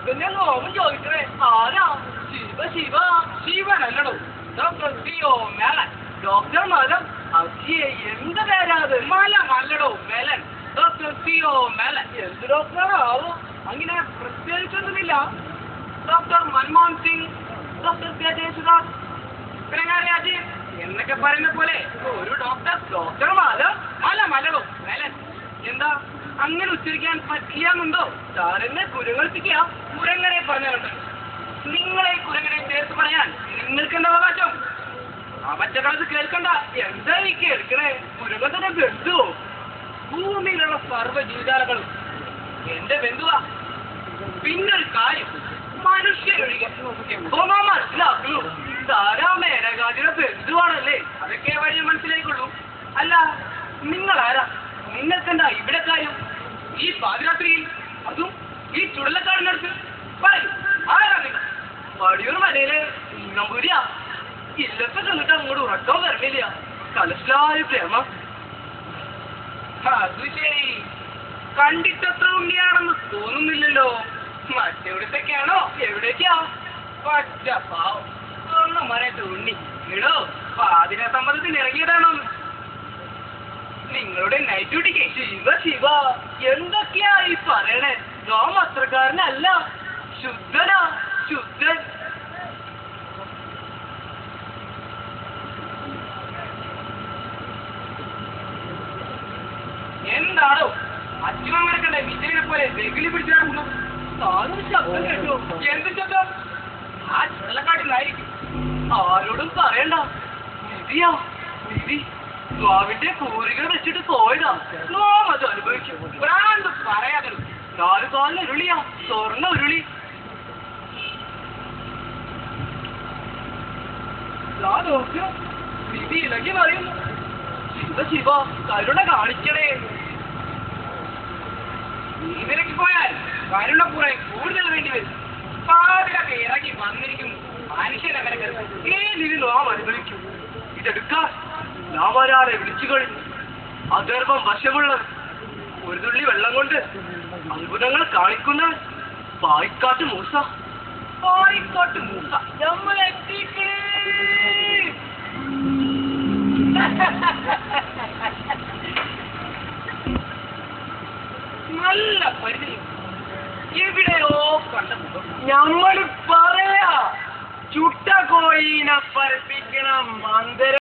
അതന്നെ നോവും ചോദിക്കണേ. ആരാ? ശിവ ശിവ. ശിവനല്ലടോ, ഡോക്ടർ സിഒ മേലൻ. ഡോക്ടർ മലം? അയ്യേ, എന്ത് പേരാത്? മല്ലടോ, മേലൻ. ഡോക്ടർ സിഒ മേലൻ. എന്ത് ഡോക്ടറാവോ? അങ്ങനെ പ്രത്യേകിച്ചൊന്നുമില്ല. ഡോക്ടർ മൻമോഹൻ സിംഗ്, ഡോക്ടർ യേശുദാസ്, രാജി എന്നൊക്കെ പറയുന്ന പോലെ ഒരു ഡോക്ടർ മല്ലടോ, മേലൻ. എന്താ അങ്ങനെ ഉച്ചരിക്കാൻ പറ്റിയാന്നുണ്ടോ? സാറിനെ കുരങ്ങൾപ്പിക്കുക. കുരങ്ങനെ പറഞ്ഞുണ്ട്. നിങ്ങളെ കുരങ്ങനെ ചേർത്ത് പറയാൻ നിങ്ങൾക്കെന്താ അവകാശം? ആ പച്ചക്കളത്ത് കേൾക്കണ്ട. എന്താ ഈ കേൾക്കണേ? കുരങ്ങത്തിന്റെ ബന്ധുവോ? ഭൂമിയിലുള്ള സർവ്വ ജീവജാലങ്ങളും എന്റെ ബന്ധുവാ. പിന്നൊരു കാര്യം, മനുഷ്യരൊഴികെ എപ്പോ മനസ്സിലാക്കുന്നു ധാരാ മേനകാജിയുടെ ബന്ധുവാണല്ലേ. അതൊക്കെ വഴി മനസ്സിലായിക്കൊള്ളൂ. അല്ല, നിങ്ങളാരാ? നിങ്ങൾക്കെന്താ ഇവിടെ കാര്യം? ഈ പാതിരാത്രിയിൽ, അതും ഈ ചുടലക്കാടിനടുത്ത്? പറയൂ, ആരാ നിങ്ങൾ? വടിയൂർ മലയിലെ നമ്പൂരിയാ. ഇല്ലത്തെ കണ്ടിട്ട് അങ്ങോട്ട് ഉറക്കം വരണില്ല. കലശലായ പ്രേമം. അത് ശരി, കണ്ടിട്ടത്ര ഉണ്ണിയാണെന്ന് തോന്നുന്നില്ലല്ലോ. മറ്റെവിടത്തേക്കാണോ? എവിടേക്കാ? പച്ചപ്പാവും ഒന്നും പറയട്ടെ ഉണ്ണി. ഇടോ, പാതിര സമ്മതത്തിന് ഇറങ്ങിയതാണോ? നിങ്ങളുടെ നൈറ്റ് ഡ്യൂട്ടിക്ക്? ശിവ ശിവ, എന്തൊക്കെയാ ഈ പറയണേ? ഞാൻ വസ്ത്രക്കാരനല്ല, ശുദ്ധനാ, ശുദ്ധൻ. എന്താണോ അച്ഛനമ്മരക്കണ്ടേ വിജയനെ പോലെ വെകിലി പിടിച്ചാണ്? താനും ശബ്ദം കേട്ടോ? എന്ത് ശബ്ദം? ആ ചുഴലക്കാട്ടിലായിരിക്കും. ആരോടും പറയണ്ട. വിധിയാ, വിധി. സ്വാമിന്റെ കൂറികൾ വെച്ചിട്ട് പോയതാ. നാം അത് അനുഭവിക്കും. ഭ്രാന്ത് പറയാതെ. 4 കാലിന് ഉരുളിയാ, സ്വർണ്ണ ഉരുളി. വിധി ഇളകി പറയുന്നു. ശിവ ശിവ, കരുണ കാണിക്കണേ. നീ നിരക്കി പോയാൽ കരുണപ്പുറേ കൂടുതൽ വേണ്ടി വരും. പാതിലൊക്കെ ഇറങ്ങി വന്നിരിക്കും മനുഷ്യനങ്ങനെ. ഏതിന് നാം അനുഭവിക്കും. ഇതെടുക്കാൻ നാം ഒരാളെ വിളിച്ചു കഴിഞ്ഞു. അഗർഭം വശമുള്ളത്, ഒരു തുള്ളി വെള്ളം കൊണ്ട് അത്ഭുതങ്ങൾ കാണിക്കുന്ന പായിക്കാട്ട് മൂസ. പായിക്കാട്ട് മൂസ നമ്മളെത്തിക്കണേ.